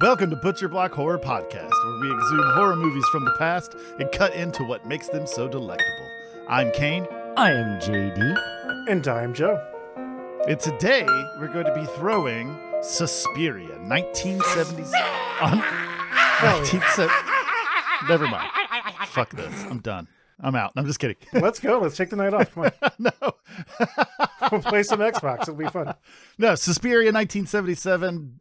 Welcome to Butcher Block Horror Podcast, where we exhume horror movies from the past and cut into what makes them so delectable. I'm Kane. I am JD. And I am Joe. And today, we're going to be throwing Suspiria, 1970s. Never mind. Fuck this. I'm done. I'm out. I'm just kidding. Let's go. Let's take the night off. Come on. No. We'll play some Xbox. It'll be fun. No, Suspiria, 1977.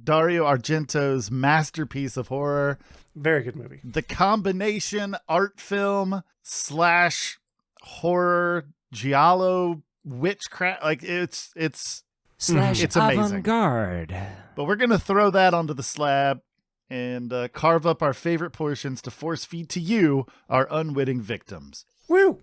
Dario Argento's masterpiece of horror. Very good movie. The combination art film / horror giallo witchcraft, like it's amazing. Avant-garde. But we're gonna throw that onto the slab and carve up our favorite portions to force feed to you, our unwitting victims. Woo!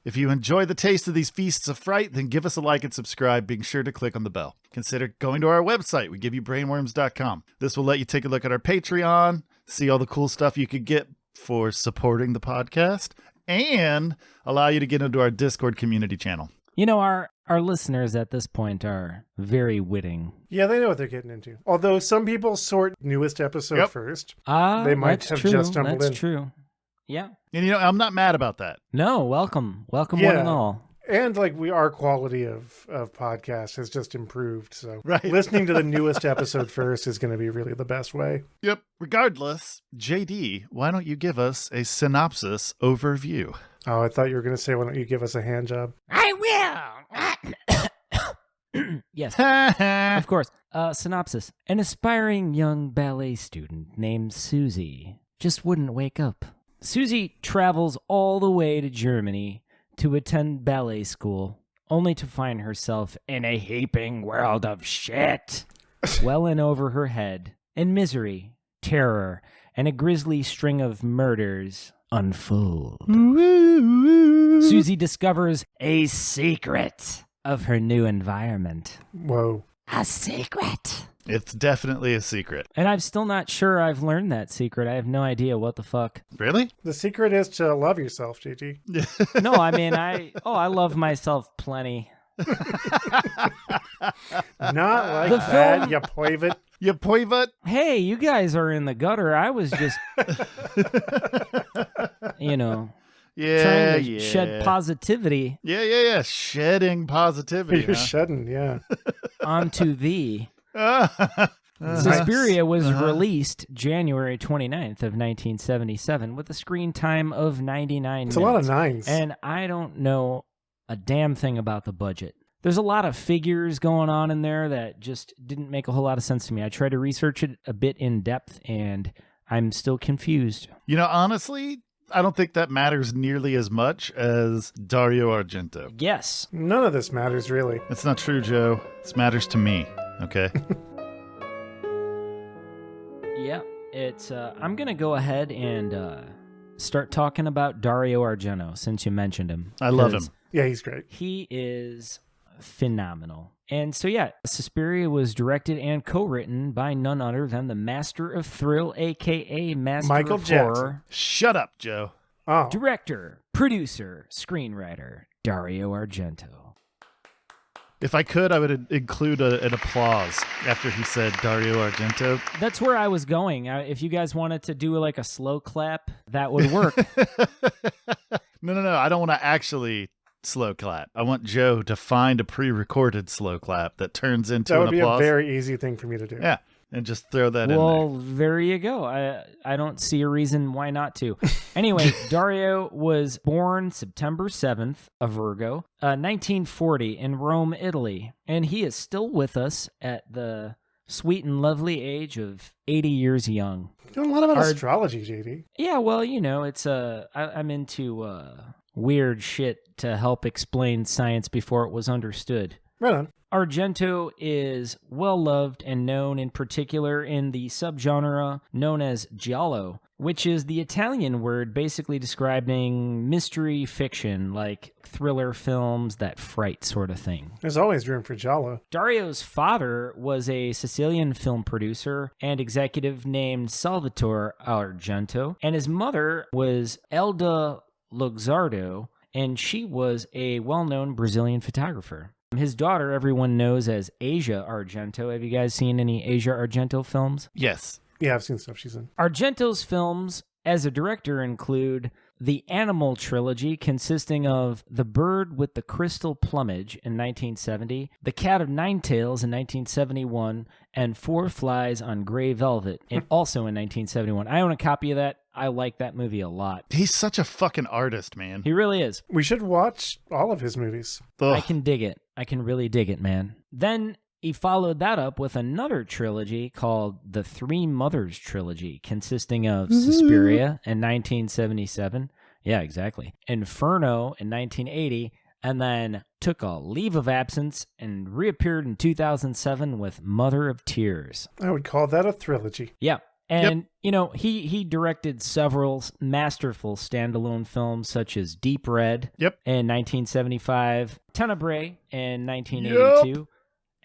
If you enjoy the taste of these feasts of fright, then give us a like and subscribe, being sure to click on the bell. Consider going to our website, wegiveyobrainworms.com. This will let you take a look at our Patreon, see all the cool stuff you could get for supporting the podcast, and allow you to get into our Discord community channel. You know, our listeners at this point are very witting. Yeah, they know what they're getting into. Although some people sort newest episode first. They might have just stumbled in. That's true. Yeah. And I'm not mad about that. No, welcome one and all. And our quality of podcast has just improved. So right. Listening to the newest episode first is going to be really the best way. Yep. Regardless, JD, why don't you give us a synopsis overview? Oh, I thought you were going to say, why don't you give us a hand job? I will. Yes, of course. Synopsis. An aspiring young ballet student named Susie just wouldn't wake up. Susie travels all the way to Germany to attend ballet school, only to find herself in a heaping world of shit, well in over her head, and misery, terror, and a grisly string of murders unfold. Susie discovers a secret of her new environment. Whoa. A secret. It's definitely a secret. And I'm still not sure I've learned that secret. I have no idea what the fuck. Really? The secret is to love yourself, JT. No, I mean, I love myself plenty. Not like The that, film- you poivot. You poivot? Hey, you guys are in the gutter. I was just, trying to shed positivity Yeah. Shedding positivity. You're shedding, yeah. onto thee. Huh? Suspiria was released January 29th of 1977 with a screen time of 99 It's minutes. a lot of nines. And I don't know a damn thing about the budget. There's a lot of figures going on in there that just didn't make a whole lot of sense to me. I tried to research it a bit in depth, and I'm still confused. Honestly, I don't think that matters nearly as much as Dario Argento. Yes. None of this matters, really. That's not true, Joe. This matters to me, okay? Yeah. It's. I'm gonna go ahead and start talking about Dario Argento since you mentioned him. I love him. 'Cause Yeah, he's great. He is phenomenal. And so, yeah, Suspiria was directed and co-written by none other than the master of thrill, a.k.a. master Michael of Jackson. horror. Shut up, Joe. Oh, Director, producer, screenwriter, Dario Argento. If I could, I would include an applause after he said Dario Argento. That's where I was going. If you guys wanted to do like a slow clap, that would work. No. I don't want to actually slow clap. I want Joe to find a pre-recorded slow clap that turns into that an would be applause. a very easy thing for me to do. Yeah, and just throw that in Well, there you go. I don't see a reason why not to. Anyway, Dario was born September 7th, a Virgo, 1940 in Rome, Italy. And he is still with us at the sweet and lovely age of 80 years young. Doing a lot about astrology, JD. Yeah, well, it's I'm into weird shit to help explain science before it was understood. Right on. Argento is well-loved and known in particular in the subgenre known as giallo, which is the Italian word basically describing mystery fiction, like thriller films that fright sort of thing. There's always room for giallo. Dario's father was a Sicilian film producer and executive named Salvatore Argento, and his mother was Elda Luxardo, and she was a well-known Brazilian photographer. His daughter, everyone knows as Asia Argento. Have you guys seen any Asia Argento films? Yes. Yeah, I've seen stuff she's in. Argento's films as a director include the Animal trilogy, consisting of The Bird with the Crystal Plumage in 1970, The Cat of Nine Tails in 1971, and Four Flies on Grey Velvet, also in 1971. I own a copy of that. I like that movie a lot. He's such a fucking artist, man. He really is. We should watch all of his movies. Ugh. I can dig it. I can really dig it, man. Then he followed that up with another trilogy called the Three Mothers trilogy, consisting of Suspiria in 1977. Yeah, exactly. Inferno in 1980, and then took a leave of absence and reappeared in 2007 with Mother of Tears. I would call that a trilogy. Yeah. And, you know, he directed several masterful standalone films such as Deep Red in 1975, Tenebrae in 1982,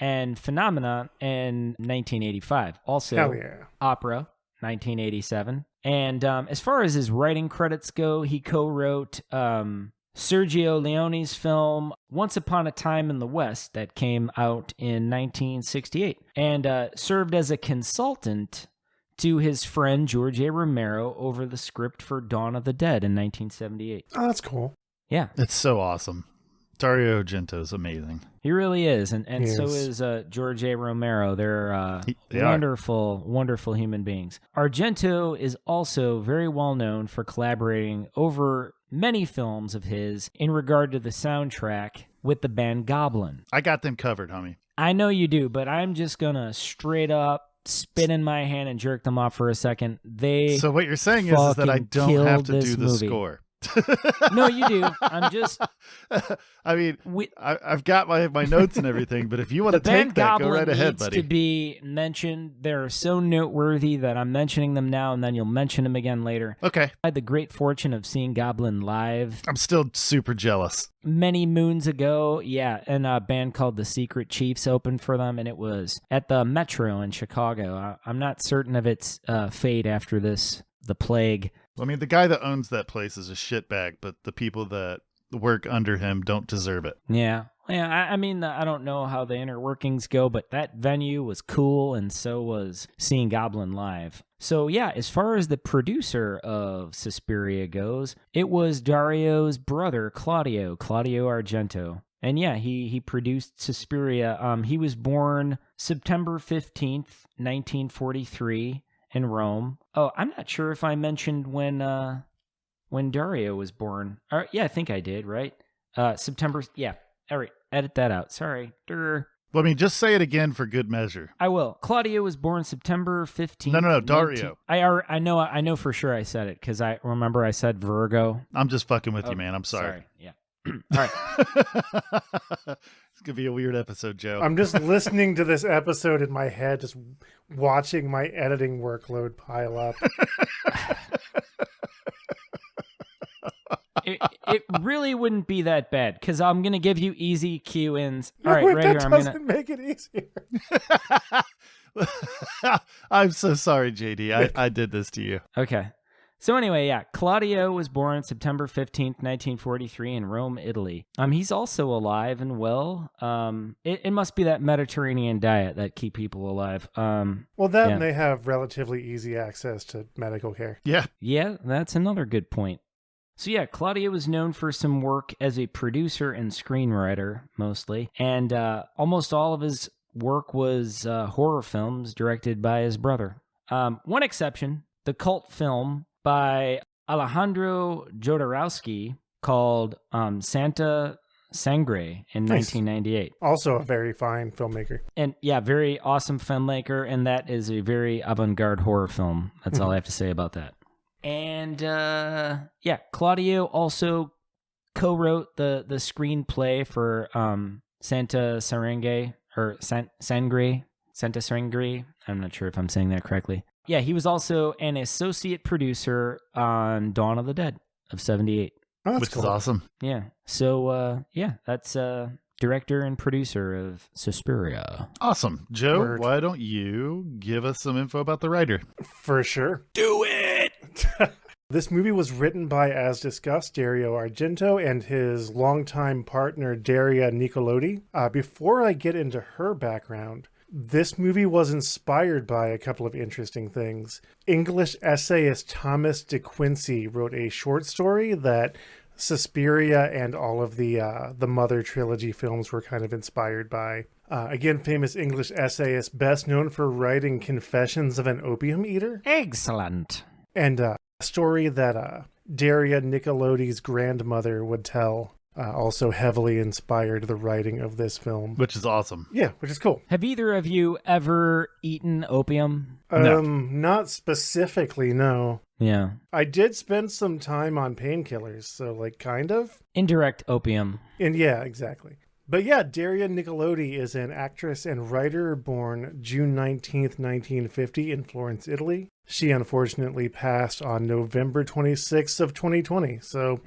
and Phenomena in 1985. Also, Hell yeah. Opera, 1987. And as far as his writing credits go, he co-wrote Sergio Leone's film Once Upon a Time in the West that came out in 1968, and served as a consultant to his friend George A. Romero over the script for Dawn of the Dead in 1978. Oh, that's cool. Yeah. It's so awesome. Dario Argento is amazing. He really is. And He so is. is George A. Romero. They're They are. wonderful, wonderful human beings. Argento is also very well known for collaborating over many films of his in regard to the soundtrack with the band Goblin. I got them covered, homie. I know you do, but I'm just going to straight up spit in my hand and jerk them off for a second. So what you're saying is that I fucking don't have to killed do this the movie. score. No, you do. I'm just... I mean, I've got my notes and everything, but if you want to The band take that, go Goblin right ahead, needs buddy. to be mentioned. They're so noteworthy that I'm mentioning them now, and then you'll mention them again later. Okay. I had the great fortune of seeing Goblin live I'm still super jealous. many moons ago. Yeah, and a band called the Secret Chiefs opened for them, and it was at the Metro in Chicago. I'm not certain of its fate after the plague. I mean, the guy that owns that place is a shitbag, but the people that work under him don't deserve it. Yeah. I mean, I don't know how the inner workings go, but that venue was cool, and so was seeing Goblin live. So, yeah, as far as the producer of Suspiria goes, it was Dario's brother, Claudio Argento. And, yeah, he produced Suspiria. He was born September 15th, 1943 in Rome. Oh, I'm not sure if I mentioned when Dario was born. Yeah, I think I did, right? September, yeah. All right, edit that out. Sorry. Well, I mean, just say it again for good measure. I will. Claudio was born September 15th. No, Dario. I know for sure I said it because I remember I said Virgo. I'm just fucking with you, man. I'm sorry. Yeah. All right. It's going to be a weird episode, Joe. I'm just listening to this episode in my head, just watching my editing workload pile up. It really wouldn't be that bad because I'm going to give you easy cue-ins. All right, Wait, right that here. I'm doesn't make it easier. I'm so sorry, JD. I did this to you. Okay. So anyway, yeah, Claudio was born September 15th, 1943 in Rome, Italy. He's also alive and well. It must be that Mediterranean diet that keep people alive. Well, that and they have relatively easy access to medical care. Yeah. Yeah, that's another good point. So yeah, Claudio was known for some work as a producer and screenwriter, mostly. And almost all of his work was horror films directed by his brother. One exception, the cult film by Alejandro Jodorowsky called Santa Sangre in 1998. Also a very fine filmmaker. And yeah, very awesome filmmaker, and that is a very avant-garde horror film. That's all I have to say about that. And yeah, Claudio also co-wrote the screenplay for Santa Sangre, or Santa Sangre. I'm not sure if I'm saying that correctly. Yeah, he was also an associate producer on Dawn of the Dead of 78. Oh, that's Which cool. is awesome. Yeah. So, yeah, that's director and producer of Suspiria. Awesome. Joe, Word. why don't you give us some info about the writer? For sure. Do it! This movie was written by, as discussed, Dario Argento and his longtime partner, Daria Nicolodi. Before I get into her background, this movie was inspired by a couple of interesting things. English essayist Thomas de Quincey wrote a short story that Suspiria and all of the Mother trilogy films were kind of inspired by. Again, famous English essayist, best known for writing Confessions of an Opium Eater. Excellent. And a story that Daria Nicolodi's grandmother would tell also heavily inspired the writing of this film. Which is awesome. Yeah, which is cool. Have either of you ever eaten opium? No. Not specifically, no. Yeah. I did spend some time on painkillers, so like kind of. Indirect opium. And yeah, exactly. But yeah, Daria Nicolodi is an actress and writer born June 19th, 1950 in Florence, Italy. She unfortunately passed on November 26th of 2020. So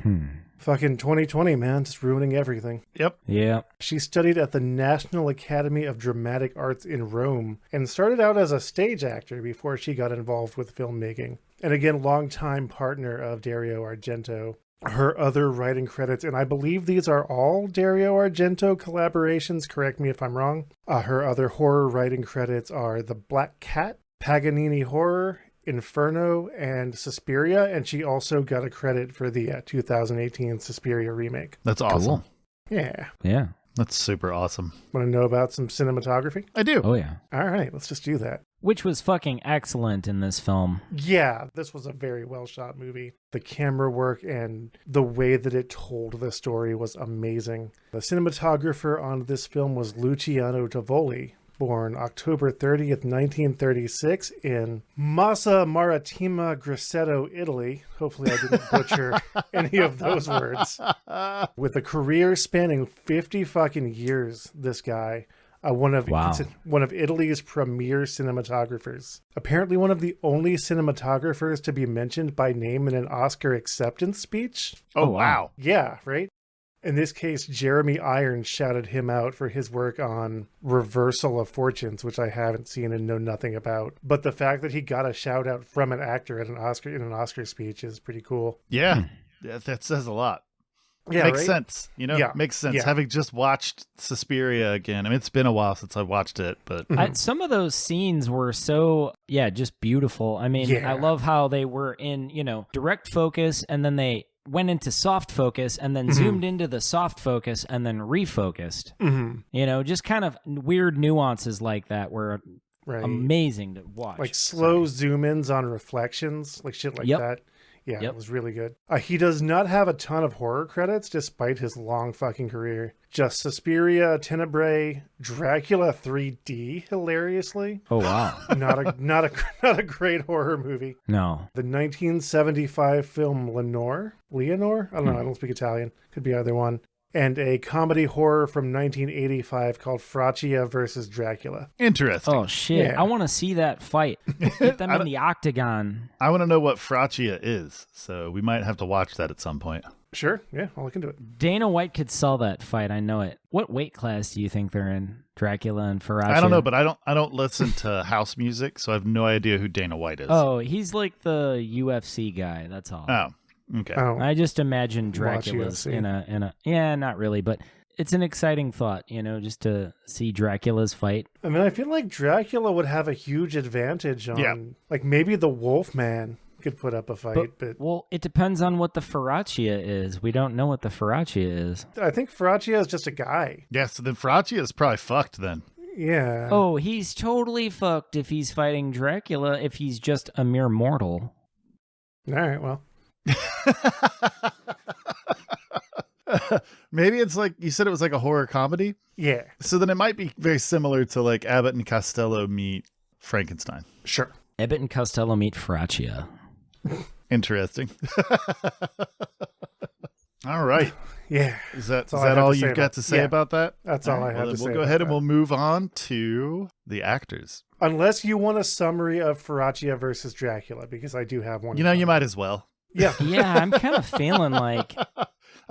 fucking 2020, man, just ruining everything. Yep. Yeah. She studied at the National Academy of Dramatic Arts in Rome and started out as a stage actor before she got involved with filmmaking. And again, longtime partner of Dario Argento. Her other writing credits, and I believe these are all Dario Argento collaborations, correct me if I'm wrong. Her other horror writing credits are The Black Cat, Paganini Horror, Inferno, and Suspiria, and she also got a credit for the 2018 Suspiria remake. That's awesome. Cool. Yeah. Yeah. That's super awesome. Want to know about some cinematography? I do. Oh, yeah. All right, let's just do that. Which was fucking excellent in this film. Yeah, this was a very well shot movie. The camera work and the way that it told the story was amazing. The cinematographer on this film was Luciano Tovoli, born October 30th, 1936 in Massa Marittima, Grosseto, Italy. Hopefully I didn't butcher any of those words. With a career spanning 50 fucking years, this guy. One of Italy's premier cinematographers. Apparently one of the only cinematographers to be mentioned by name in an Oscar acceptance speech. Oh, wow. Yeah, right? In this case, Jeremy Irons shouted him out for his work on Reversal of Fortunes, which I haven't seen and know nothing about. But the fact that he got a shout out from an actor at an Oscar speech is pretty cool. Yeah. That says a lot. Yeah, makes right? sense. You know, Yeah. makes sense. Yeah. Having just watched Suspiria again. I mean, it's been a while since I watched it, but Some of those scenes were so, just beautiful. I mean, Yeah. I love how they were in, direct focus, and then they went into soft focus and then zoomed into the soft focus and then refocused. Just kind of weird nuances like that were Right. amazing to watch. Like slow zoom ins on reflections, like shit like that. Yeah, it was really good. He does not have a ton of horror credits despite his long fucking career. Just Suspiria, Tenebrae, Dracula 3D, hilariously. Oh, wow. Not a great horror movie. No. The 1975 film Leonore? I don't know. I don't speak Italian. Could be either one. And a comedy horror from 1985 called Fraccia versus Dracula. interesting. Oh, shit. Yeah. I want to see that fight. Get them in the octagon. I want to know what Fraccia is, so we might have to watch that at some point. Sure. Yeah, I'll look into it. Dana White could sell that fight. I know it. What weight class do you think they're in? Dracula and Faraci? I don't know, but I don't listen to house music, so I have no idea who Dana White is. Oh, he's like the UFC guy. That's all. Oh, okay. I just imagine Watch Dracula's UFC. in a yeah, not really, but it's an exciting thought, just to see Dracula's fight. I mean, I feel like Dracula would have a huge advantage on, like maybe the Wolfman could put up a fight, but Well, it depends on what the Faracia is. We don't know what the Faracia is. I think Fraccia is just a guy. Yeah, so then Fraccia is probably fucked then. Yeah. Oh, he's totally fucked if he's fighting Dracula, if he's just a mere mortal. All right, well. Maybe it's like, you said it was like a horror comedy? Yeah, So then it might be very similar to like Abbott and Costello meet Frankenstein. sure. Abbott and Costello meet Faracia. Interesting. All right. Yeah, Is that all I have all to say you've got about- to say yeah. about that? That's all I right, have well, to then say We'll go about ahead and that. we'll move on to the actors. Unless you want a summary of Faracia versus Dracula, because I do have one. You know, you might as well. Yeah. Yeah, I'm kind of feeling like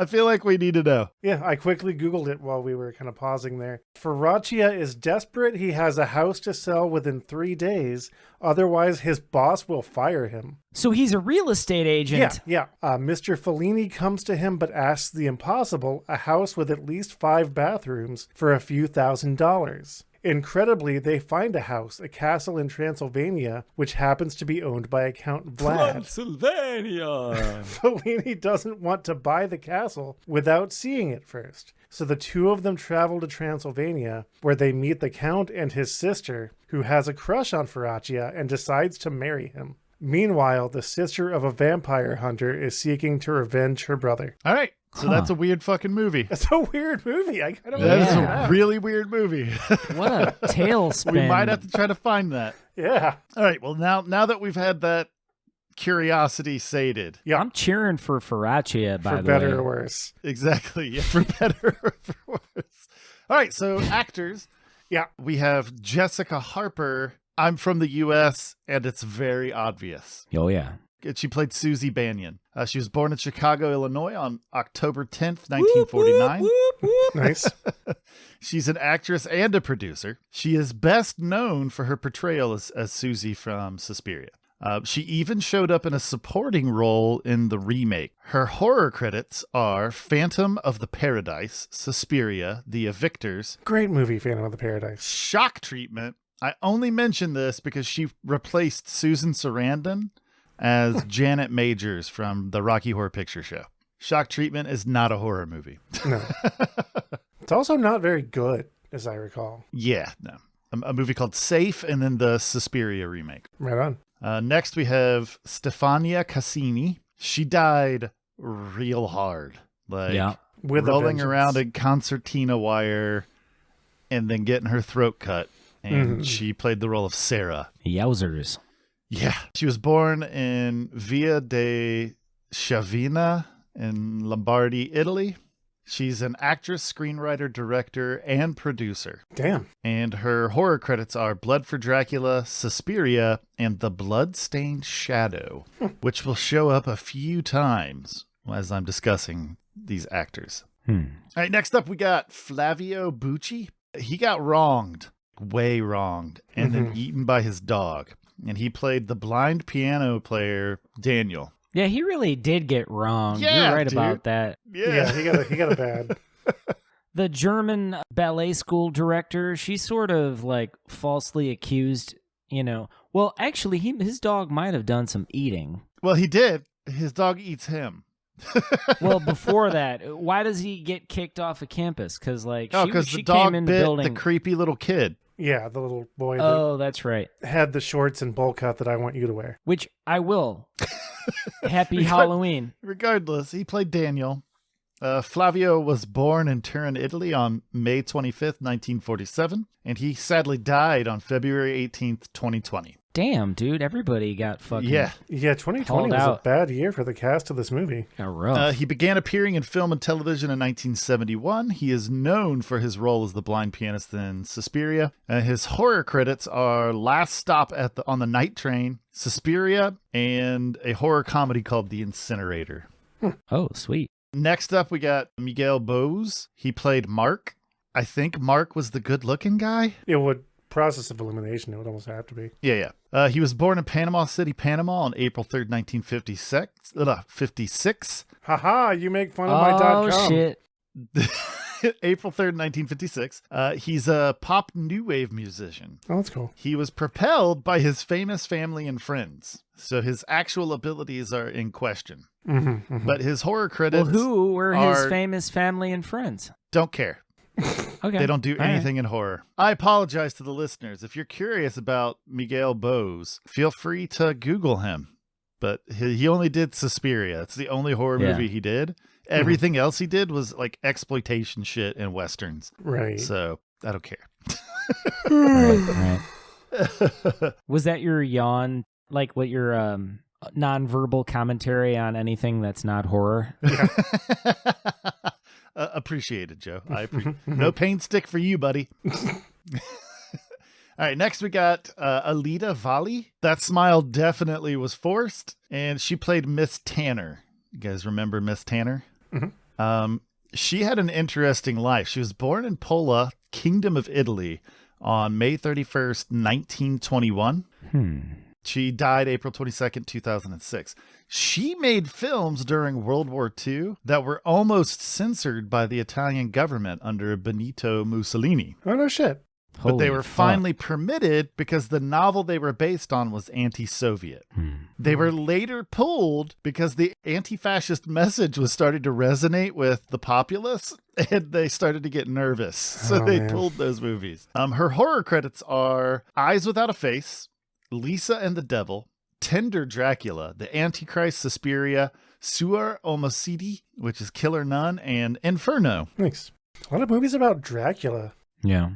I feel like we need to know. Yeah, I quickly Googled it while we were kind of pausing there. Faraccia is desperate. He has a house to sell within 3 days. Otherwise, his boss will fire him. So he's a real estate agent. Yeah. Mr. Fellini comes to him but asks the impossible, a house with at least 5 bathrooms for a few $1,000s. Incredibly, they find a house, a castle in Transylvania, which happens to be owned by a Count Vlad. Transylvania! Fellini doesn't want to buy the castle without seeing it first. So the two of them travel to Transylvania, where they meet the Count and his sister, who has a crush on Faraccia and decides to marry him. Meanwhile, the sister of a vampire hunter is seeking to revenge her brother. All right. So that's a weird fucking movie. It's a weird movie. I kind of That is a really weird movie. What a tailspin. We might have to try to find that. Yeah. All right. Well, now that we've had that curiosity sated. Yeah. I'm cheering for Faraccia, by For the better way. or worse. Exactly. Yeah, for better or for worse. All right. So actors. Yeah. We have Jessica Harper. I'm from the U.S., and it's very obvious. Oh, yeah. She played Susie Banyan. She was born in Chicago, Illinois on October 10th, 1949. Nice. She's an actress and a producer. She is best known for her portrayal as Susie from Suspiria. She even showed up in a supporting role in the remake. Her horror credits are Phantom of the Paradise, Suspiria, The Evictors, Great movie, Phantom of the Paradise. Shock Treatment. I only mention this because she replaced Susan Sarandon as Janet Majors from the Rocky Horror Picture Show. Shock Treatment is not a horror movie. No. It's also not very good, as I recall. Yeah, no. A movie called Safe, and then the Suspiria remake. Right on. Next, we have Stefania Cassini. She died real hard. Like, With a rolling vengeance. around a concertina wire and then getting her throat cut. And she played the role of Sarah. Yowzers. Yeah. She was born in Via de Chavina in Lombardy, Italy. She's an actress, screenwriter, director, and producer. Damn. And her horror credits are Blood for Dracula, Suspiria, and The Bloodstained Shadow, which will show up a few times as I'm discussing these actors. All right, next up we got Flavio Bucci. He got wronged, way wronged, and then eaten by his dog. And he played the blind piano player, Daniel. Yeah, he really did get wrong. Yeah, You're right dude. about that. Yeah, he got a bad. The German ballet school director, she sort of like falsely accused, well, actually his dog might have done some eating. Well, he did. His dog eats him. Well, before that, why does he get kicked off of campus? Because because she the dog came in the bit building. the creepy little kid. Yeah, the little boy that Oh, that's right. had the shorts and bowl cut that I want you to wear. Which I will. Happy Halloween. Regardless, he played Daniel. Flavio was born in Turin, Italy on May 25th, 1947, and he sadly died on February 18th, 2020. Damn, dude. Everybody got fucking Yeah. Yeah, 2020 Hauled was out. a bad year for the cast of this movie. got rough. He began appearing in film and television in 1971. He is known for his role as the blind pianist in Suspiria. His horror credits are Last Stop on the Night Train, Suspiria, and a horror comedy called The Incinerator. Oh, sweet. Next up, we got Miguel Bose. He played Mark. I think Mark was the good-looking guy. It would process of elimination. It would almost have to be. Yeah. He was born in Panama City, Panama on April 3rd, 1956. Haha, you make fun of my .com. Oh, shit. April 3rd, 1956. He's a pop new wave musician. Oh, that's cool. He was propelled by his famous family and friends. So his actual abilities are in question. But his horror credits Well, who were his are- famous family and friends? don't care. Okay. They don't do All right. anything in horror. I apologize to the listeners. If you're curious about Miguel Bose, feel free to Google him. But he only did Suspiria. It's the only horror Yeah. movie he did. Everything else he did was like exploitation shit and westerns. Right. So I don't care. Right. Was that your yawn? Like what your nonverbal commentary on anything that's not horror? Appreciated, Joe. I appreciate. No pain stick for you, buddy. All right, next we got Alida Valli. That smile definitely was forced, and she played Miss Tanner. You guys remember Miss Tanner? She had an interesting life. She was born in Pola, Kingdom of Italy, on May 31st, 1921. She died April 22nd, 2006. She made films during World War II that were almost censored by the Italian government under Benito Mussolini. Oh, no shit. But they were finally permitted because the novel they were based on was anti-Soviet. They were later pulled because the anti-fascist message was starting to resonate with the populace, and they started to get nervous. So they pulled those movies. Her horror credits are Eyes Without a Face, Lisa and the Devil, Tender Dracula, The Antichrist, Suspiria, Suor Omicidi, which is Killer Nun, and Inferno. Thanks. A lot of movies about Dracula. Yeah.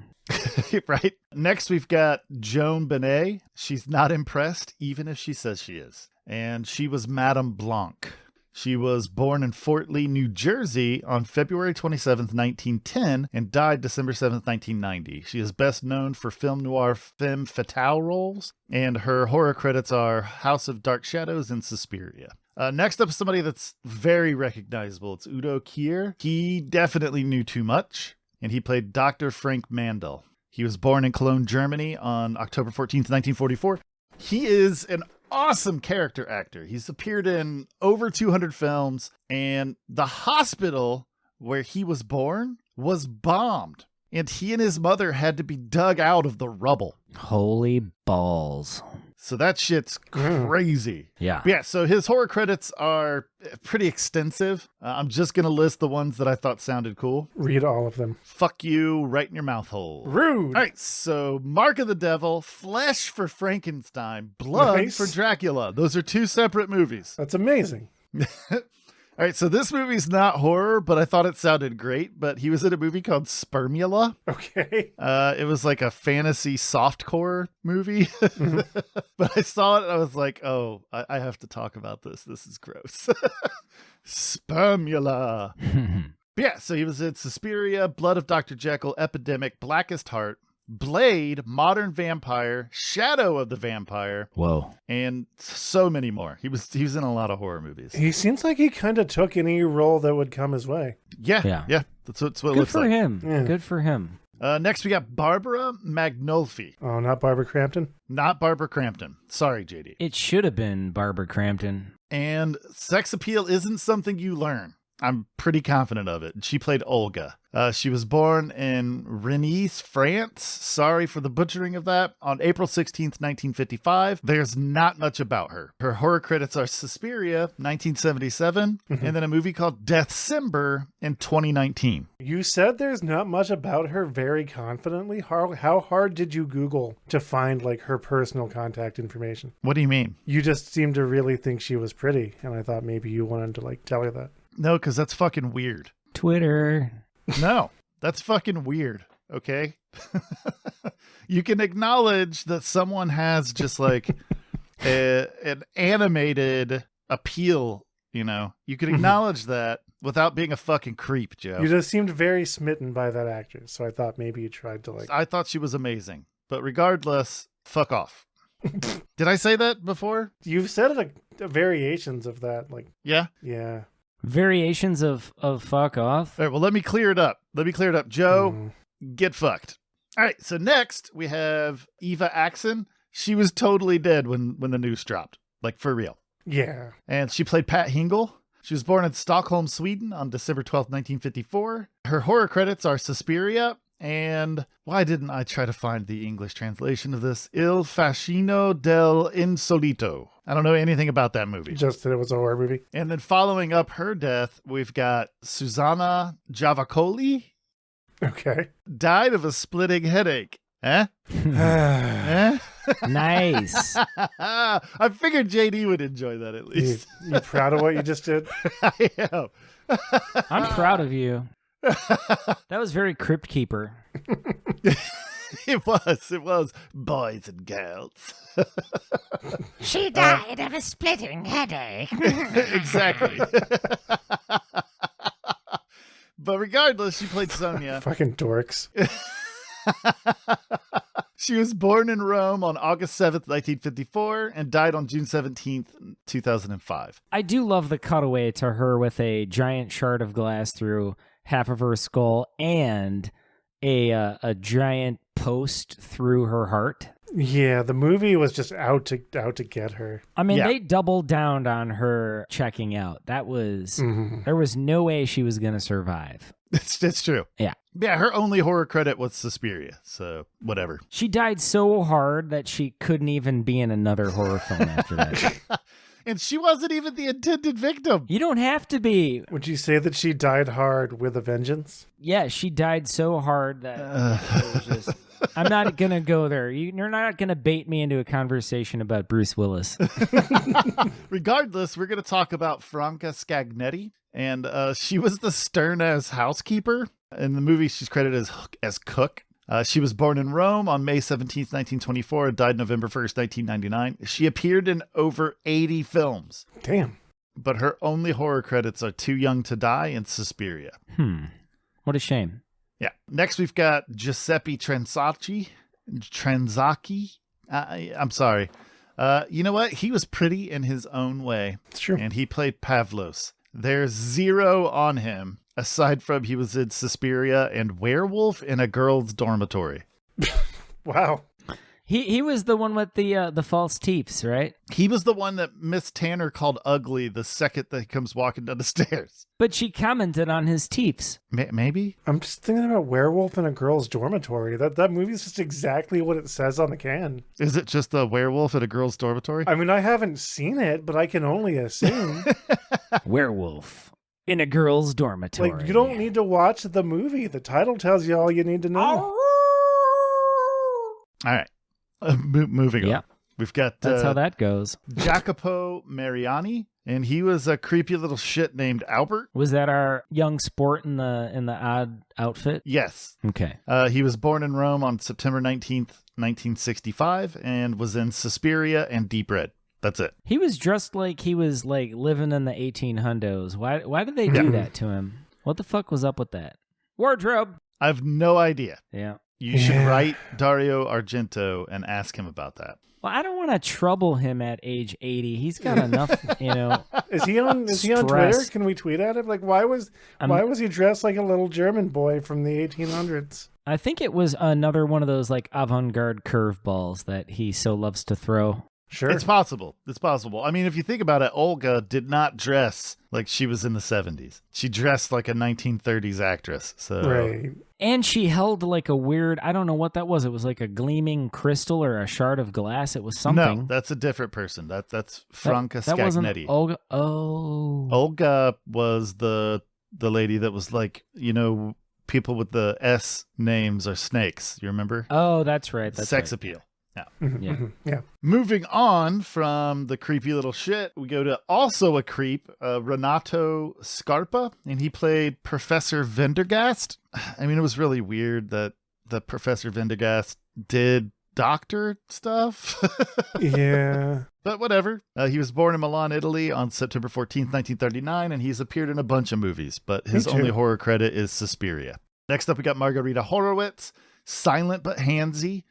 Right. Next, we've got Joan Benet. She's not impressed, even if she says she is. And she was Madame Blanc. She was born in Fort Lee, New Jersey on February 27th, 1910, and died December 7th, 1990. She is best known for film noir femme fatale roles, and her horror credits are House of Dark Shadows and Suspiria. Next up is somebody that's very recognizable. It's Udo Kier. He definitely knew too much, and he played Dr. Frank Mandel. He was born in Cologne, Germany on October 14th, 1944. He is an awesome character actor. He's appeared in over 200 films, and the hospital where he was born was bombed, and he and his mother had to be dug out of the rubble. Holy balls. So that shit's crazy. Yeah. Yeah, so his horror credits are pretty extensive. I'm just going to list the ones that I thought sounded cool. Read all of them. Fuck You, Right in Your Mouth Hole. Rude. All right, so Mark of the Devil, Flesh for Frankenstein, Blood for Dracula. Those are two separate movies. That's amazing. All right, so this movie's not horror, but I thought it sounded great. But he was in a movie called Spermula. Okay. It was like a fantasy softcore movie. But I saw it and I was like, oh, I have to talk about this. This is gross. Spermula. Yeah, so he was in Suspiria, Blood of Dr. Jekyll, Epidemic, Blackest Heart, Blade, Modern Vampire, Shadow of the Vampire. Whoa. And so many more. He was in a lot of horror movies. He seems like he kind of took any role that would come his way. Yeah. That's what it Good looks for like. him. Yeah. Good for him. Next, we got Barbara Magnolfi. Oh, not Barbara Crampton? Not Barbara Crampton. Sorry, JD. It should have been Barbara Crampton. And sex appeal isn't something you learn. I'm pretty confident of it. She played Olga. She was born in Rennes, France. Sorry for the butchering of that. On April 16th, 1955. There's not much about her. Her horror credits are Suspiria, 1977, and then a movie called Deathcember in 2019. You said there's not much about her very confidently. How hard did you Google to find like her personal contact information? What do you mean? You just seemed to really think she was pretty, and I thought maybe you wanted to like tell her that. No, because that's fucking weird. Twitter. No, that's fucking weird. Okay. You can acknowledge that someone has just like an animated appeal, you know. You can acknowledge that without being a fucking creep, Joe. You just seemed very smitten by that actress, so I thought maybe you tried to like... I thought she was amazing. But regardless, fuck off. Did I say that before? You've said like variations of that, like... Yeah? Yeah. Variations of fuck off. All right, well, let me clear it up. Joe, get fucked. All right, so next we have Eva Axon. She was totally dead when the news dropped, like for real. Yeah. And she played Pat Hingle. She was born in Stockholm, Sweden on December 12th, 1954. Her horror credits are Suspiria and why didn't I try to find the English translation of this? Il Fascino del Insolito. I don't know anything about that movie. Just that it was a horror movie. And then following up her death, we've got Susanna Giavacoli. Okay. Died of a splitting headache. Eh? Eh? Nice. I figured JD would enjoy that at least. You proud of what you just did? I am. I'm proud of you. That was very Crypt Keeper. It was. Boys and girls. She died of a splitting headache. Exactly. But regardless, she played Sonia. Fucking dorks. She was born in Rome on August 7th, 1954, and died on June 17th, 2005. I do love the cutaway to her with a giant shard of glass through half of her skull and a giant post through her heart. Yeah, the movie was just out to get her. I mean, Yeah. they doubled down on her checking out. That was there was no way she was going to survive. It's true. Yeah. Yeah, her only horror credit was Suspiria, so whatever. She died so hard that she couldn't even be in another horror film after that. And she wasn't even the intended victim. You don't have to be. Would you say that she died hard with a vengeance? Yeah, she died so hard that it was just... I'm not going to go there. You're not going to bait me into a conversation about Bruce Willis. Regardless, we're going to talk about Franca Scagnetti, and she was the stern-ass housekeeper. In the movie, she's credited as cook. She was born in Rome on May 17th, 1924, and died November 1st, 1999. She appeared in over 80 films. Damn. But her only horror credits are Too Young to Die and Suspiria. What a shame. Yeah. Next, we've got Giuseppe Tranzacchi. I'm sorry. You know what? He was pretty in his own way. It's true. And he played Pavlos. There's 0 on him, aside from he was in Suspiria and Werewolf in a girl's dormitory. Wow. He was the one with the false teeths, right? He was the one that Miss Tanner called ugly the second that he comes walking down the stairs. But she commented on his teeths. Maybe? I'm just thinking about Werewolf in a Girl's Dormitory. That movie's just exactly what it says on the can. Is it just a werewolf in a girl's dormitory? I mean, I haven't seen it, but I can only assume. Werewolf in a girl's dormitory. Like, you don't need to watch the movie. The title tells you all you need to know. All right. Moving on. We've got That's how that goes. Jacopo Mariani, and he was a creepy little shit named Albert. Was that our young sport in the odd outfit? Yes. Okay. He was born in Rome on September 19th, 1965, and was in Suspiria and Deep Red. That's it. He was dressed like he was like living in the 1800s. Why did they do that to him? What the fuck was up with that? Wardrobe. I have no idea. Yeah. You should write Dario Argento and ask him about that. Well, I don't want to trouble him at age 80. He's got enough, Is he on Twitter? Can we tweet at him? Like, why was he dressed like a little German boy from the 1800s? I think it was another one of those like avant-garde curveballs that he so loves to throw. Sure. It's possible. It's possible. I mean, if you think about it, Olga did not dress like she was in the 70s. She dressed like a 1930s actress. So Right. And she held like a weird, I don't know what that was. It was like a gleaming crystal or a shard of glass. It was something. No, that's a different person. That's Franca that wasn't Scagnetti. Olga. Oh. Olga was the lady that was like, people with the S names are snakes. You remember? Oh, that's right. That's Sex right. appeal. Yeah. Yeah. Yeah. Moving on from the creepy little shit, we go to also a creep, Renato Scarpa, and he played Professor Vendergast. I mean, it was really weird that the Professor Vendergast did doctor stuff. Yeah. But whatever. He was born in Milan, Italy on September 14th, 1939, and he's appeared in a bunch of movies, but his only horror credit is Suspiria. Next up, we got Margarita Horowitz, silent but handsy.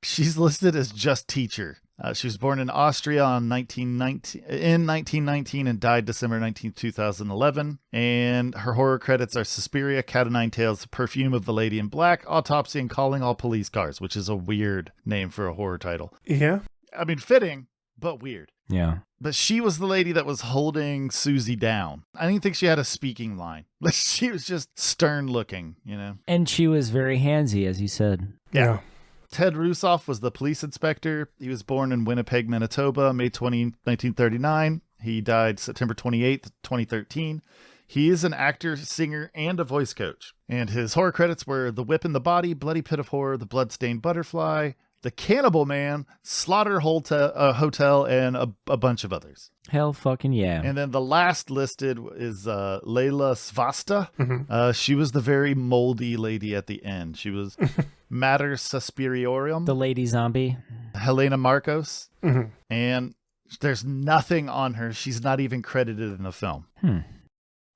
She's listed as just teacher. She was born in Austria in 1919 and died December 19, 2011. And her horror credits are Suspiria, Cat o' Nine Tails, The Perfume of the Lady in Black, Autopsy, and Calling All Police Cars, which is a weird name for a horror title. Yeah. I mean, fitting, but weird. Yeah. But she was the lady that was holding Susie down. I didn't think she had a speaking line. Like, she was just stern looking, And she was very handsy, as you said. Yeah. Ted Rusoff was the police inspector. He was born in Winnipeg, Manitoba, May 20, 1939. He died September 28th, 2013. He is an actor, singer, and a voice coach. And his horror credits were The Whip in the Body, Bloody Pit of Horror, The Bloodstained Butterfly, The Cannibal Man, Slaughter Hotel, and a bunch of others. Hell fucking yeah. And then the last listed is Layla Svasta. Mm-hmm. She was the very moldy lady at the end. She was Mater Suspiriorum, The lady zombie. Helena Marcos. Mm-hmm. And there's nothing on her. She's not even credited in the film.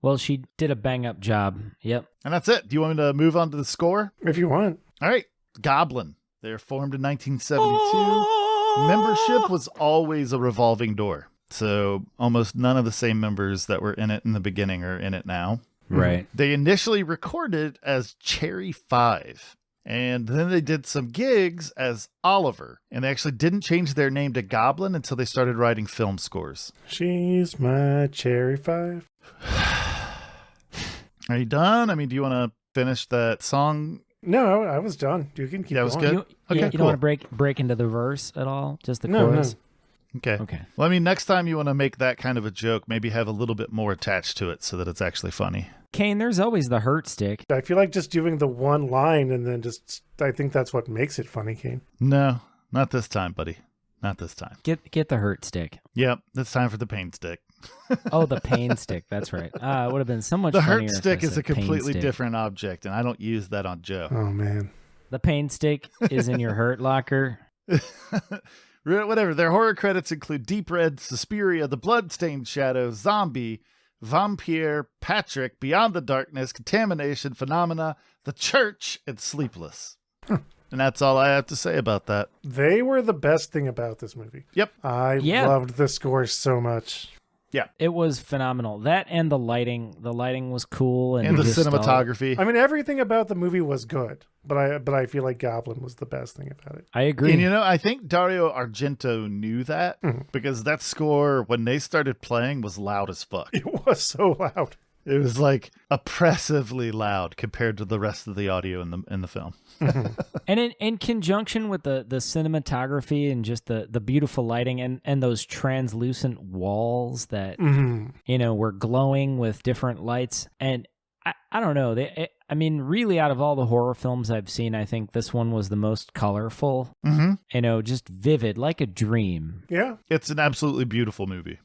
Well, she did a bang-up job. Yep. And that's it. Do you want me to move on to the score? If you want. All right. Goblin. They were formed in 1972. Membership was always a revolving door. So almost none of the same members that were in it in the beginning are in it now. Right. They initially recorded as Cherry 5. And then they did some gigs as Oliver. And they actually didn't change their name to Goblin until they started writing film scores. She's my Cherry 5. Are you done? I mean, do you want to finish that song? No, I was done. You can keep That was going. good? Okay, You cool. don't want to break into the verse at all? Just the No, chorus? Okay. Okay. Well, I mean, next time you want to make that kind of a joke, maybe have a little bit more attached to it so that it's actually funny. Kane, there's always the hurt stick. I feel like just doing the one line and then I think that's what makes it funny, Kane. No, not this time, buddy. Not this time. Get the hurt stick. Yep, it's time for the pain stick. Oh, the pain stick. That's right. It would have been so much The funnier hurt if stick I is a said pain completely stick. different object, and I don't use that on Joe. Oh, man. The pain stick is in your hurt locker. Whatever. Their horror credits include Deep Red, Suspiria, The Bloodstained Shadow, Zombie, Vampire, Patrick, Beyond the Darkness, Contamination, Phenomena, The Church, and Sleepless. And that's all I have to say about that. They were the best thing about this movie. Yep. I Yeah. loved the score so much. It was phenomenal. That and the lighting. The lighting was cool. And And the just all- cinematography. I mean, everything about the movie was good, but I feel like Goblin was the best thing about it. I agree. And I think Dario Argento knew that because that score, when they started playing, was loud as fuck. It was so loud. It was like oppressively loud compared to the rest of the audio in the film. And in conjunction with the cinematography and just the beautiful lighting and those translucent walls that, were glowing with different lights. And I don't know. Really out of all the horror films I've seen, I think this one was the most colorful, just vivid, like a dream. Yeah. It's an absolutely beautiful movie.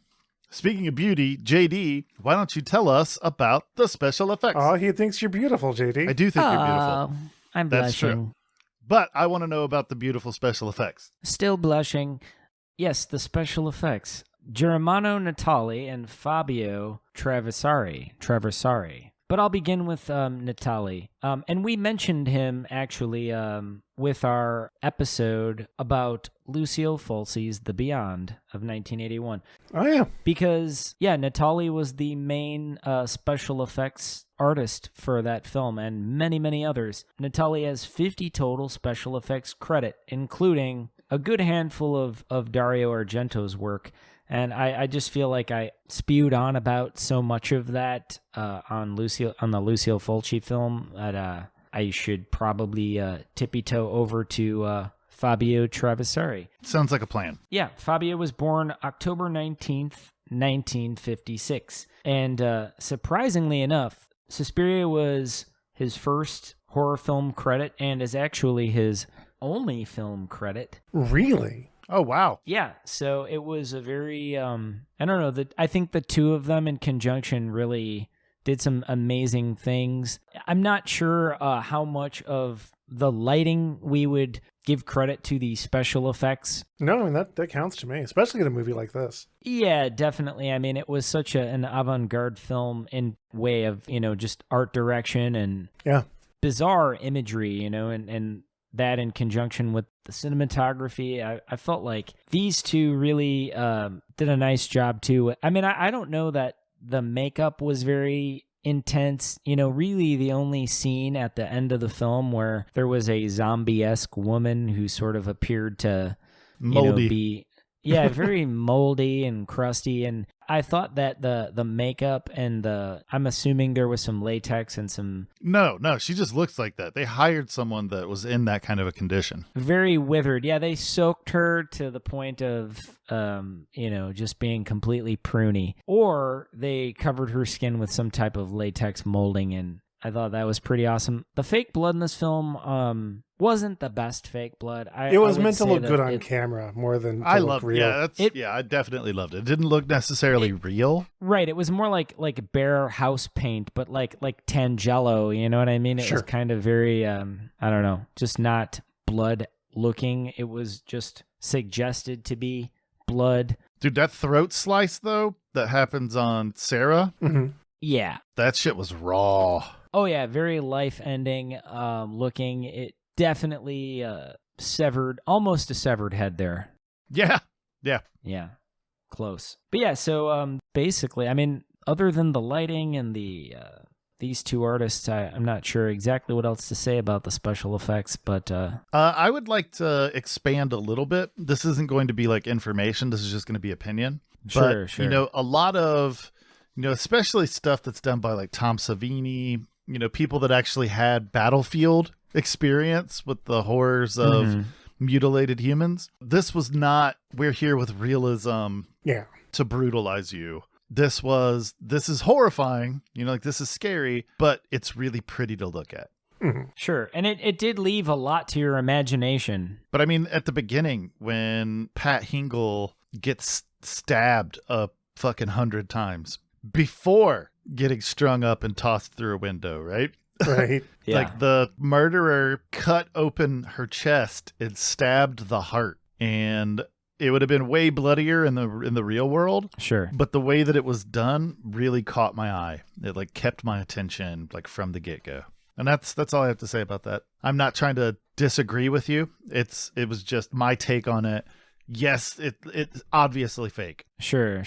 Speaking of beauty, JD, why don't you tell us about the special effects? Oh, he thinks you're beautiful, JD. I do think you're beautiful. I'm That's blushing. true. But I want to know about the beautiful special effects. Still blushing. Yes, the special effects. Germano Natali and Fabio Traversari. But I'll begin with Natali. And we mentioned him, actually, with our episode about Lucio Fulci's The Beyond of 1981. Oh, yeah. Because, Natali was the main special effects artist for that film and many, many others. Natali has 50 total special effects credit, including a good handful of Dario Argento's work. And I just feel like I spewed on about so much of that on the Lucio Fulci film that I should probably tippy-toe over to Fabio Traversari. Sounds like a plan. Yeah, Fabio was born October 19th, 1956. And surprisingly enough, Suspiria was his first horror film credit and is actually his only film credit. Really? Oh, wow. Yeah, so it was a very, I think the two of them in conjunction really did some amazing things. I'm not sure how much of the lighting we would give credit to the special effects. No, I mean, that counts to me, especially in a movie like this. Yeah, definitely. I mean, it was such an avant-garde film in way of, just art direction and bizarre imagery, and that in conjunction with the cinematography, I felt like these two really did a nice job too. I mean, I don't know that the makeup was very intense. Really the only scene at the end of the film where there was a zombie-esque woman who sort of appeared to Moldy. be very moldy and crusty. And I thought that the makeup and I'm assuming there was some latex and some No, she just looks like that. They hired someone that was in that kind of a condition. very withered. Yeah, they soaked her to the point of, just being completely pruny. Or they covered her skin with some type of latex molding, and I thought that was pretty awesome. The fake blood in this film wasn't the best fake blood. It was I would meant to say look that good on camera more than to I look loved real. I definitely loved it. It didn't look necessarily real. Right, it was more like bare house paint, but like Tangelo, you know what I mean? It Sure. was kind of very, I don't know, just not blood looking. It was just suggested to be blood. Dude, that throat slice, though, that happens on Sarah, Yeah. that shit was raw. Oh yeah, very life-ending looking. It definitely almost a severed head there. Yeah. Yeah, close. But yeah, so basically, I mean, other than the lighting and these two artists, I'm not sure exactly what else to say about the special effects, but I would like to expand a little bit. This isn't going to be like information. This is just going to be opinion. Sure. You know, a lot of, you know, especially stuff that's done by like Tom Savini, you know, people that actually had battlefield experience with the horrors of mutilated humans. This was not, we're here with realism to brutalize you. This is horrifying, you know, like this is scary, but it's really pretty to look at. Sure. And it did leave a lot to your imagination. But I mean, at the beginning, when Pat Hingle gets stabbed a fucking 100 times before getting strung up and tossed through a window, right? Right. Yeah. Like the murderer cut open her chest and stabbed the heart, and it would have been way bloodier in the real world. Sure. But the way that it was done really caught my eye. It like kept my attention like from the get-go. And that's all I have to say about that. I'm not trying to disagree with you. It was just my take on it. Yes, it's obviously fake. Sure.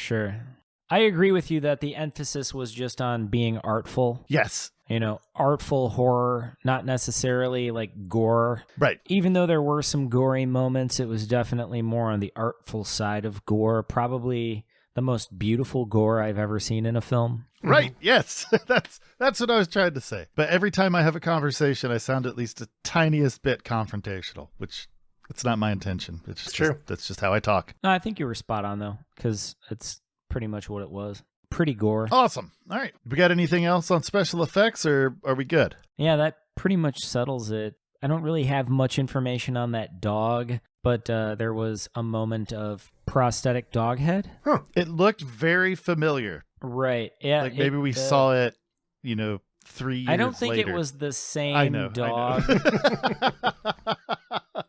I agree with you that the emphasis was just on being artful. Yes. You know, artful horror, not necessarily like gore. Right. Even though there were some gory moments, it was definitely more on the artful side of gore. Probably the most beautiful gore I've ever seen in a film. Right. Yes. That's what I was trying to say. But every time I have a conversation, I sound at least the tiniest bit confrontational, which it's not my intention. It's just True. That's just how I talk. No, I think you were spot on, though, because it's pretty much what it was. Pretty gore. Awesome. All right. We got anything else on special effects, or are we good? Yeah, that pretty much settles it. I don't really have much information on that dog, but there was a moment of prosthetic dog head. Huh. It looked very familiar. Right. Yeah. Like maybe we saw it, 3 years I don't think later. it was the same I know. dog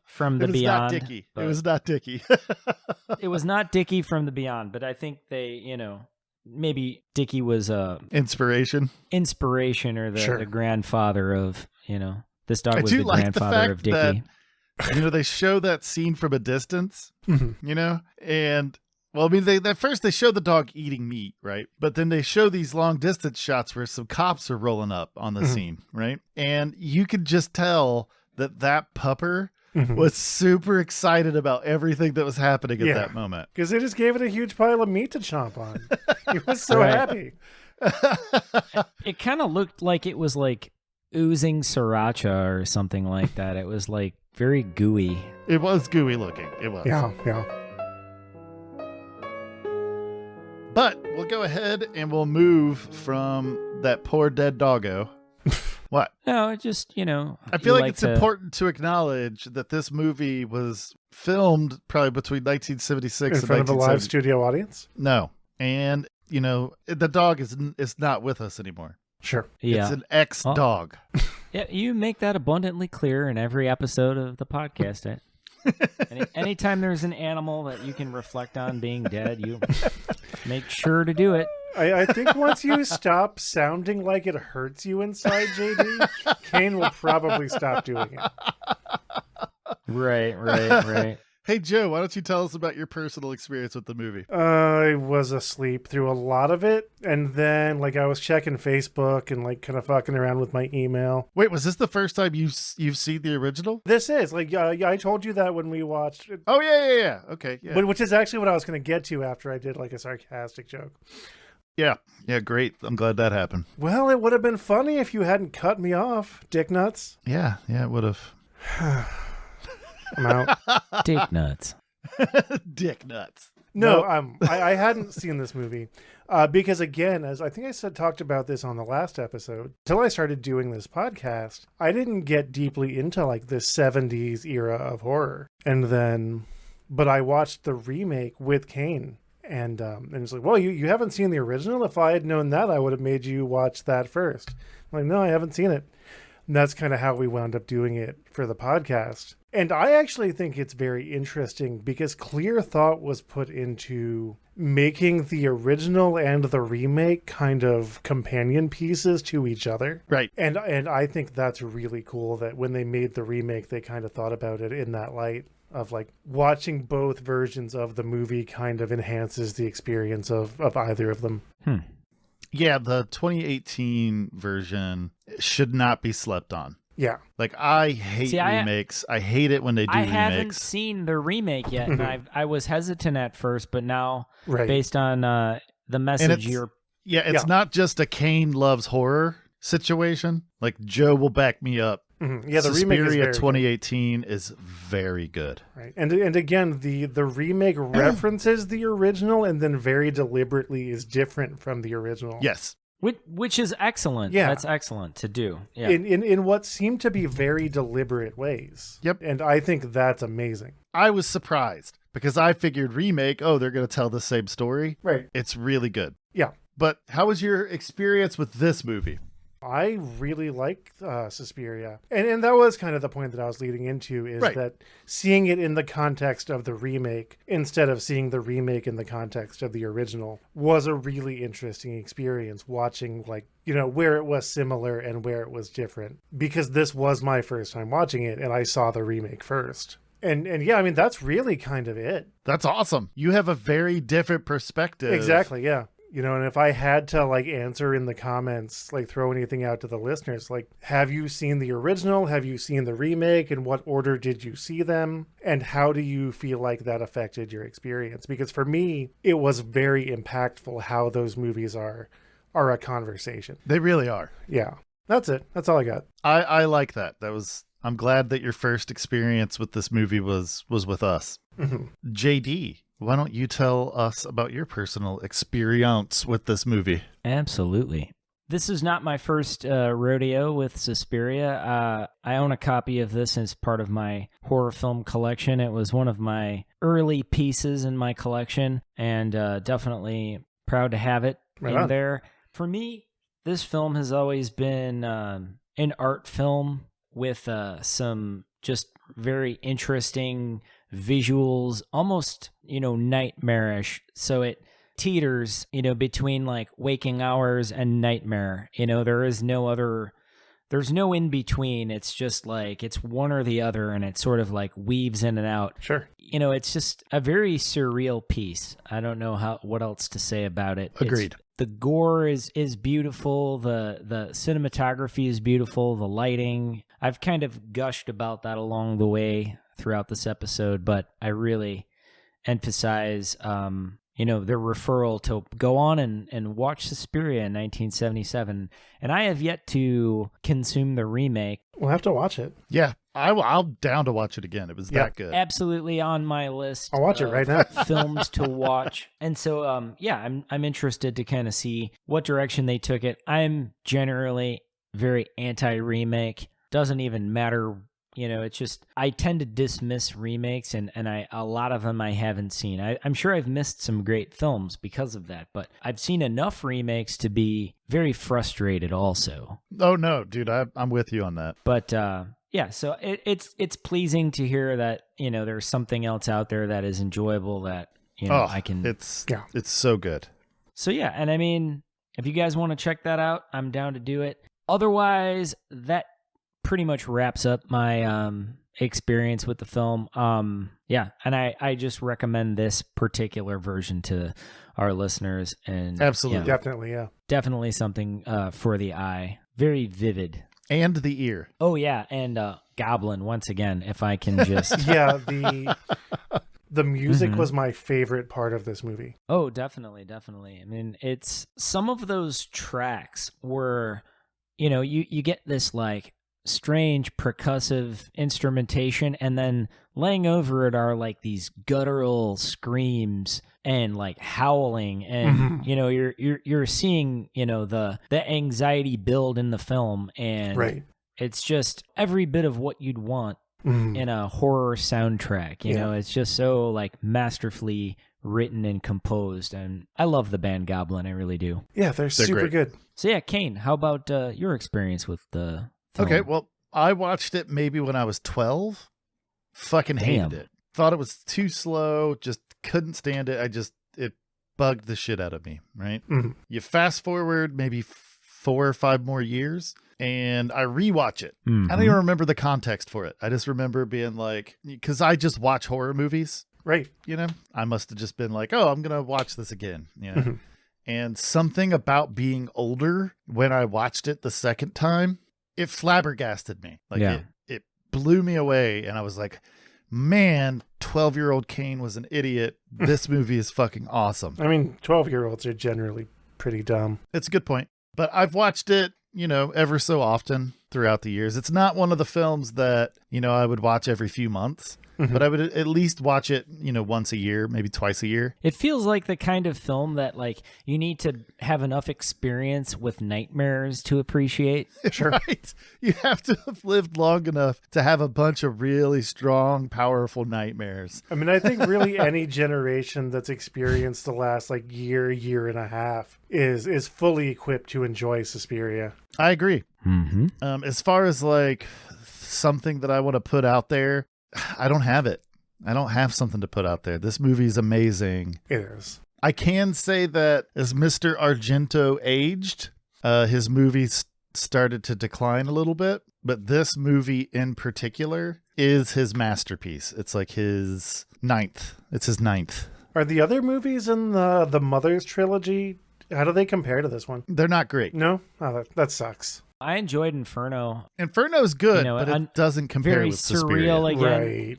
from the It was Beyond. not Dickie. but- It was not Dickie. It was not Dickie from the Beyond, but I think they, maybe Dickie was a Inspiration. inspiration or Sure. the grandfather of, this dog I was do the like the grandfather fact of Dickie. They show that scene from a distance, Mhm. and well, I mean, at first they show the dog eating meat, right? But then they show these long distance shots where some cops are rolling up on the scene, right? And you could just tell that pupper was super excited about everything that was happening at that moment. Because they just gave it a huge pile of meat to chomp on. He was so Right. happy. It kind of looked like it was like oozing sriracha or something like that. It was like very gooey. It was gooey looking. It was. Yeah. But we'll go ahead and we'll move from that poor dead doggo. What? No, it just, I feel like it's important to acknowledge that this movie was filmed probably between 1976 In and front of a live 1970. studio audience? No. And, the dog is not with us anymore. Sure. Yeah. It's an ex-dog. Yeah, you make that abundantly clear in every episode of the podcast. Right? Anytime there's an animal that you can reflect on being dead, you make sure to do it. I think once you stop sounding like it hurts you inside, JD, Kane will probably stop doing it. Right. Hey, Joe, why don't you tell us about your personal experience with the movie? I was asleep through a lot of it, and then I was checking Facebook and kind of fucking around with my email. Wait, was this the first time you've seen the original? This is I told you that when we watched it, Oh, yeah. Okay, yeah. which is actually what I was going to get to after I did a sarcastic joke. Yeah, great. I'm glad that happened. Well, it would have been funny if you hadn't cut me off, dick nuts. Yeah, it would have. I'm out. Dick nuts. Dick nuts. No, Nope. I hadn't seen this movie because, again, as I think I talked about this on the last episode, until I started doing this podcast, I didn't get deeply into the 70s era of horror. But I watched the remake with Kane. And it's like, well, you haven't seen the original? If I had known that, I would have made you watch that first. I'm like, no, I haven't seen it. And that's kind of how we wound up doing it for the podcast. And I actually think it's very interesting because clear thought was put into making the original and the remake kind of companion pieces to each other. Right. And I think that's really cool that when they made the remake, they kind of thought about it in that light of like watching both versions of the movie kind of enhances the experience of either of them. Yeah, the 2018 version should not be slept on. Yeah. Like, I hate remakes. I hate it when they do remakes. I haven't seen the remake yet, and I was hesitant at first, but now, based on the message you're... Yeah, it's not just a Kane loves horror situation. Like, Joe will back me up. Yeah, the remake is Suspiria 2018 is very good. Right. And again, the remake references the original and then very deliberately is different from the original. Yes. Which is excellent. Yeah. That's excellent to do. Yeah. In what seem to be very deliberate ways. Yep. And I think that's amazing. I was surprised because I figured remake, they're going to tell the same story. Right. It's really good. Yeah. But how was your experience with this movie? I really like Suspiria. And that was kind of the point that I was leading into is that seeing it in the context of the remake instead of seeing the remake in the context of the original was a really interesting experience watching where it was similar and where it was different. Because this was my first time watching it and I saw the remake first. And yeah, I mean, that's really kind of it. That's awesome. You have a very different perspective. Exactly, yeah. And if I had to answer in the comments, throw anything out to the listeners, have you seen the original? Have you seen the remake? In what order did you see them? And how do you feel like that affected your experience? Because for me, it was very impactful how those movies are a conversation. They really are. Yeah. That's it. That's all I got. I like that. I'm glad that your first experience with this movie was with us. Mm-hmm. JD, why don't you tell us about your personal experience with this movie? Absolutely. This is not my first rodeo with Suspiria. I own a copy of this as part of my horror film collection. It was one of my early pieces in my collection, and definitely proud to have it in there. For me, this film has always been an art film with some just very interesting visuals, almost, nightmarish. So it teeters, between waking hours and nightmare. There's no in between. It's just it's one or the other, and it sort of weaves in and out. Sure. It's just a very surreal piece. I don't know what else to say about it. Agreed. The gore is beautiful. The cinematography is beautiful. The lighting. I've kind of gushed about that along the way throughout this episode, but I really emphasize, their referral to go on and watch Suspiria in 1977. And I have yet to consume the remake. We'll have to watch it. Yeah, I'm down to watch it again. It was that good. Absolutely on my list. I'll watch it right now. Films to watch. And so, I'm interested to kind of see what direction they took it. I'm generally very anti-remake. Doesn't even matter. It's just, I tend to dismiss remakes, and a lot of them I haven't seen. I'm sure I've missed some great films because of that, but I've seen enough remakes to be very frustrated also. Oh, no, dude, I'm with you on that. But, so it's pleasing to hear that, there's something else out there that is enjoyable that, I can... It's so good. So, yeah, and I mean, if you guys want to check that out, I'm down to do it. Otherwise, that pretty much wraps up my experience with the film. And I just recommend this particular version to our listeners. And absolutely, definitely something for the eye. Very vivid. And the ear. Oh yeah, and Goblin once again. If I can just the music was my favorite part of this movie. Oh, definitely. I mean, it's some of those tracks where you get this strange percussive instrumentation, and then laying over it are these guttural screams and howling, and you're seeing the anxiety build in the film, and it's just every bit of what you'd want in a horror soundtrack. It's just so masterfully written and composed, and I love the band Goblin. I really do. Yeah, they're super good. So yeah, Kane, how about your experience with the film? Okay, well, I watched it maybe when I was 12, Fucking hated Damn. it. Thought it was too slow. Just couldn't stand it. It bugged the shit out of me, right? Mhm. You fast forward maybe 4 or 5 more years and I rewatch it. I don't even remember the context for it. I just remember being like, because I just watch horror movies, Right. you know? I must have just been like, oh, I'm going to watch this again, you know? Mhm. And something about being older when I watched it the second time, it flabbergasted me. Like Yeah. it blew me away. And I was like, man, 12-year-old Kane was an idiot. This movie is fucking awesome. I mean, 12-year-olds are generally pretty dumb. It's a good point. But I've watched it, you know, ever so often throughout the years. It's not one of the films that, you know, I would watch every few months, but I would at least watch it, you know, once a year, maybe twice a year. It feels like the kind of film that, like, you need to have enough experience with nightmares to appreciate. Sure. Right? You have to have lived long enough to have a bunch of really strong, powerful nightmares. I mean, I think really any generation that's experienced the last like year and a half is fully equipped to enjoy Suspiria. I agree. Mm-hmm. As far as like something that I want to put out there, I don't have it. I don't have something to put out there. This movie is amazing. It is. I can say that as Mr. Argento aged, his movies started to decline a little bit, but this movie in particular is his masterpiece. It's like his ninth. It's his ninth. Are the other movies in the Mothers trilogy, how do they compare to this one? They're not great. No? Oh, that sucks. I enjoyed Inferno. Inferno's good, You know, but it doesn't compare Very with Suspiria. surreal again.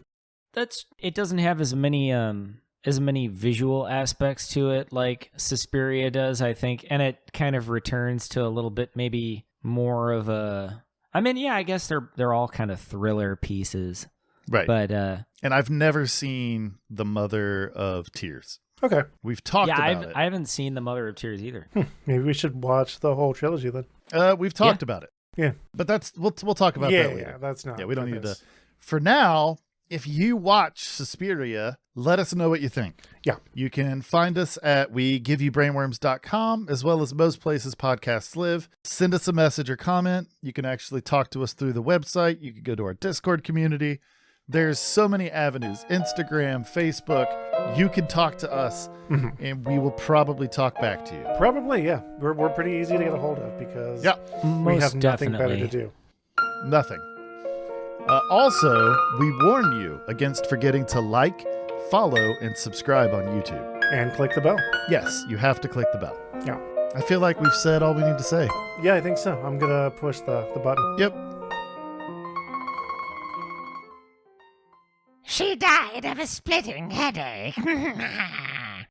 Right. It doesn't have as many visual aspects to it like Suspiria does, I think, and it kind of returns to a little bit maybe more of a. I mean, yeah, I guess they're all kind of thriller pieces, Right. but And I've never seen The Mother of Tears. Okay. We've talked yeah, about I haven't seen The Mother of Tears either. Maybe we should watch the whole trilogy then. it. We've talked about it. Yeah. But we'll talk about that later. Yeah, that's not. Yeah, we don't for need to. this. For now, if you watch Suspiria, let us know what you think. Yeah. You can find us at wegiveyoubrainworms.com, as well as most places podcasts live. Send us a message or comment. You can actually talk to us through the website. You can go to our Discord community. There's so many avenues. Instagram, Facebook. You can talk to us, and we will probably talk back to you. Probably, yeah. We're pretty easy to get a hold of because Yeah. we Most have nothing better definitely. to do. Nothing. Also, we warn you against forgetting to like, follow, and subscribe on YouTube. And click the bell. Yes, you have to click the bell. Yeah. I feel like we've said all we need to say. Yeah, I think so. I'm going to push the button. Yep. She died of a splitting headache.